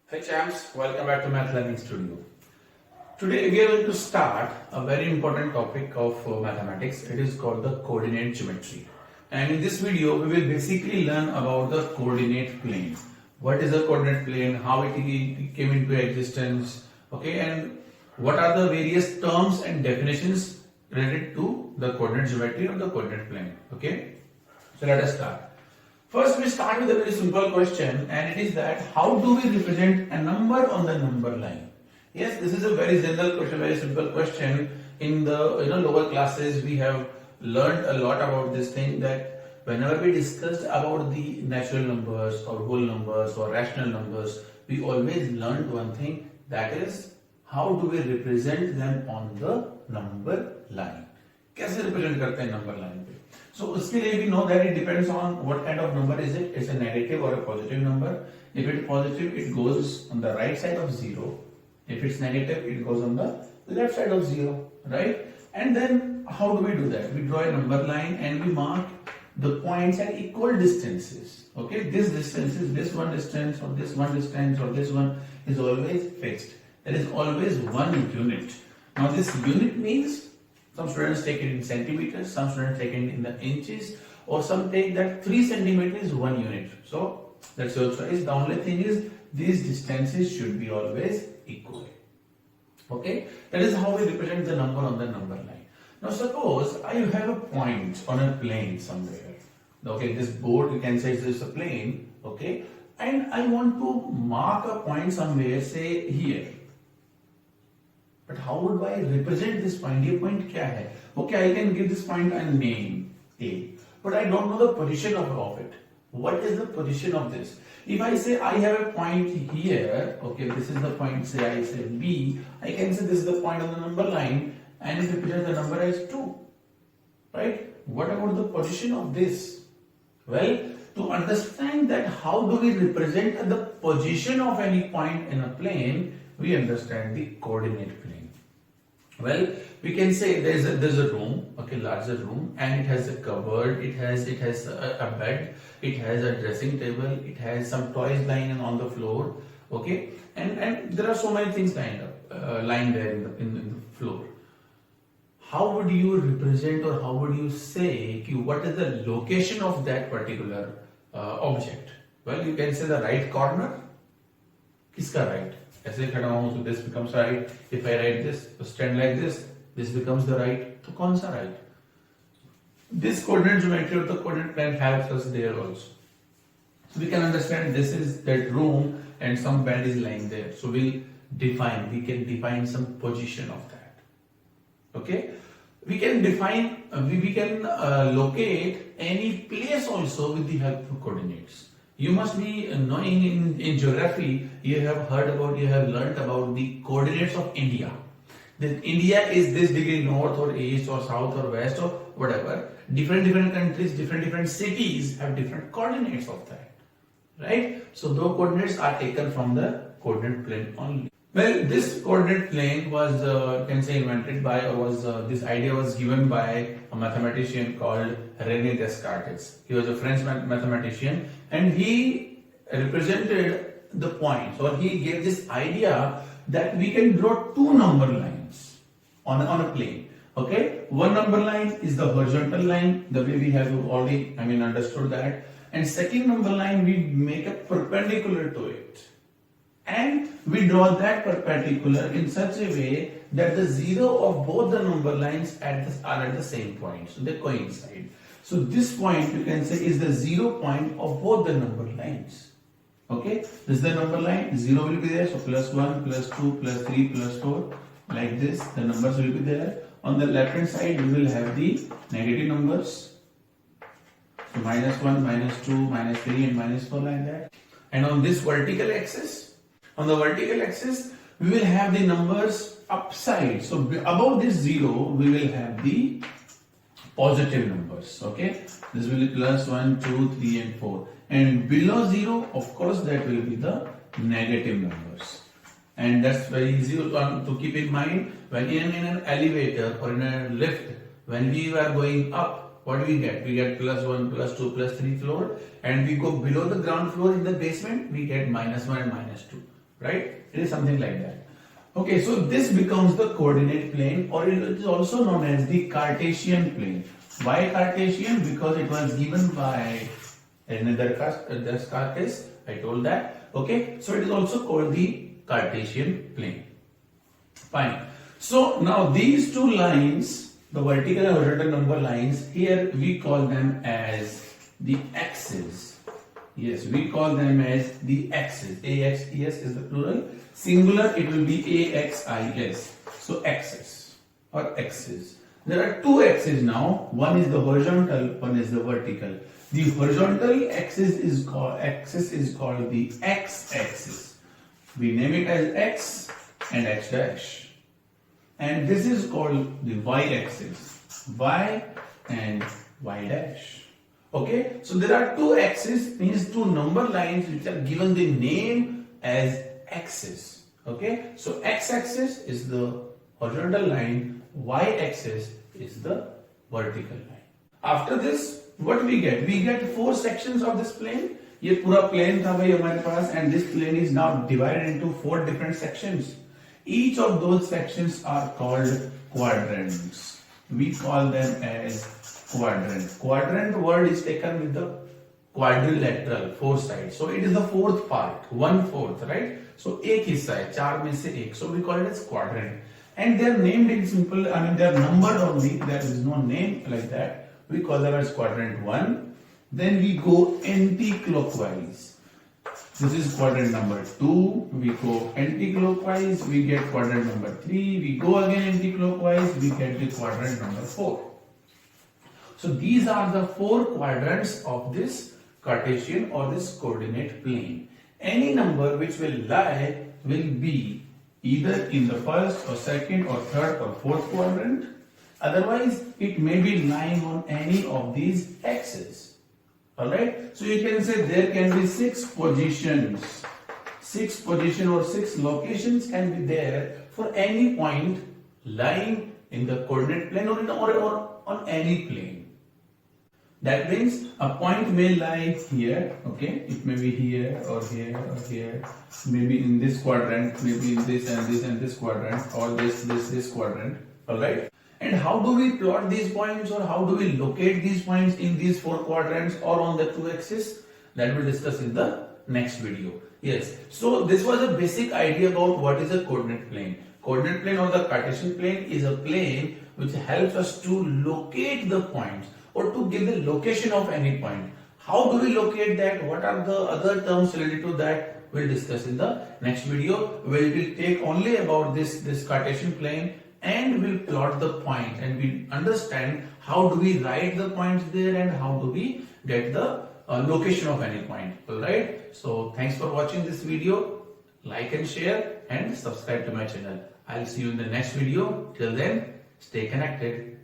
Hey champs, welcome back to Math Learning Studio. Today we are going to start a very important topic of mathematics. It is called the coordinate geometry. And in this video, we will basically learn about the coordinate plane. What is the coordinate plane, how it came into existence, okay, and what are the various terms and definitions related to the coordinate geometry or the coordinate plane, okay. So let us start. First, we start with a very simple question, and it is that how do we represent a number on the number line? Yes, this is a very general question, very simple question. In the lower classes, we have learned a lot about this thing that whenever we discussed about the natural numbers or whole numbers or rational numbers, we always learned one thing, that is how do we represent them on the number line? कैसे represent करते हैं number line पे? So उसके लिए we know that it depends on what kind of number is it. It's a negative or a positive number. If it's positive, it goes on the right side of 0. If it's negative, it goes on the left side of 0, right? And then how do we do that? We draw a number line and we mark the points at equal distances. Okay, this distance is this one distance or this one distance or this one is always fixed. There is always one unit. Now this unit means some students take it in centimeters, some students take it in the inches, or some take that 3 centimeters is 1 unit. So that's your choice. The only thing is these distances should be always equal. Okay, that is how we represent the number on the number line. Now suppose I have a point on a plane somewhere. Okay, this board you can say is a plane. Okay, and I want to mark a point somewhere, say here. But how would I represent this point? ये point क्या है? Okay, I can give this point a name A, but I don't know the position of it. What is the position of this? If I say I have a point here, okay, this is the point. Say I say B, I can say this is the point on the number line, and it represents the number as 2, right? What about the position of this? Well, to understand that how do we represent the position of any point in a plane, we understand the coordinate plane. Well, we can say there's a room, okay, larger room, and it has a cupboard, it has a bed, it has a dressing table, it has some toys lying on the floor, okay, and there are so many things lying there in the floor. How would you represent or how would you say what is the location of that particular object? Well, you can say the right corner. किसका right? ऐसे खड़ा हूं so this becomes right. If I write this, so stand like this becomes the right. तो कौन सा right? This coordinate geometry or the coordinate plane helps us there also. So we can understand this is that room and some bed is lying there. So we can define some position of that. Okay? We can define, we can locate any place also with the help of coordinates. You must be knowing in geography, you have learnt about the coordinates of India. That India is this degree north or east or south or west or whatever. Different countries, different cities have different coordinates of that. Right? So those coordinates are taken from the coordinate plane only. Well, this coordinate plane was, invented by, or this idea was given by a mathematician called René Descartes. He was a French mathematician, and he represented the points, or he gave this idea that we can draw 2 number lines on a plane. Okay, one number line is the horizontal line, the way we have already, understood that, and second number line we make a perpendicular to it. And we draw that perpendicular in such a way that the 0 of both the number lines are at the same point. So they coincide. So this point you can say is the 0 point of both the number lines. Okay, this is the number line, 0 will be there. So plus 1, plus 2, plus 3, plus 4. Like this, the numbers will be there. On the left hand side, we will have the negative numbers. So minus 1, minus 2, minus 3 and minus 4 like that. And on this vertical axis, we will have the numbers upside. So above this 0, we will have the positive numbers. Okay, this will be plus 1, 2, 3 and 4. And below 0, of course, that will be the negative numbers. And that's very easy to keep in mind. When in an elevator or in a lift, when we are going up, what do we get? We get plus 1, plus 2, plus 3 floor. And we go below the ground floor in the basement, we get minus 1 and minus 2. right? It is something like that. Okay, so this becomes the coordinate plane, or it is also known as the Cartesian plane. Why Cartesian? Because it was given by another Descartes. I told that. Okay, so it is also called the Cartesian plane. Fine. So now these two lines, the vertical and horizontal number lines, here we call them as the axes. Yes, we call them as the axes. AXES is the plural. Singular, it will be AXIS. So axis or axes. There are two axes now. One is the horizontal, one is the vertical. The horizontal axis is called the x-axis. We name it as x and x dash. And this is called the y-axis. Y and y dash. Okay, so there are two axes, means two number lines which are given the name as axis. Okay, so x-axis is the horizontal line, y-axis is the vertical line. After this, what we get? We get four sections of this plane. ये पूरा plane था भाई हमारे पास, and this plane is now divided into four different sections. Each of those sections are called quadrants. We call them as quadrant. Quadrant word is taken with the quadrilateral, four sides. So it is the fourth part, 1/4, right? So एक हिस्सा है, चार में से एक. So we call it as quadrant. And they are named in simple, they are numbered only. There is no name like that. We call them as quadrant 1. Then we go anti-clockwise. This is quadrant number 2. We go anti-clockwise, we get quadrant number 3. We go again anti-clockwise, we get the quadrant number 4. So these are the four quadrants of this Cartesian or this coordinate plane. Any number which will lie will be either in the first or second or third or fourth quadrant. Otherwise, it may be lying on any of these axes. Alright, so you can say there can be 6 positions. 6 positions or 6 locations can be there for any point lying in the coordinate plane or on any plane. That means a point may lie here, okay? It may be here or here or here, maybe in this quadrant, maybe in this and this quadrant, or this quadrant, alright? And how do we plot these points, or how do we locate these points in these four quadrants or on the two axes? That we'll discuss in the next video. Yes, so this was a basic idea about what is a coordinate plane. Coordinate plane or the Cartesian plane is a plane which helps us to locate the points or to give the location of any point. How do we locate that? What are the other terms related to that? We'll discuss in the next video. We'll take only about this Cartesian plane, and we'll plot the point, and we'll understand how do we write the points there and how do we get the location of any point. Alright, so thanks for watching this video. Like and share and subscribe to my channel. I'll see you in the next video. Till then, stay connected.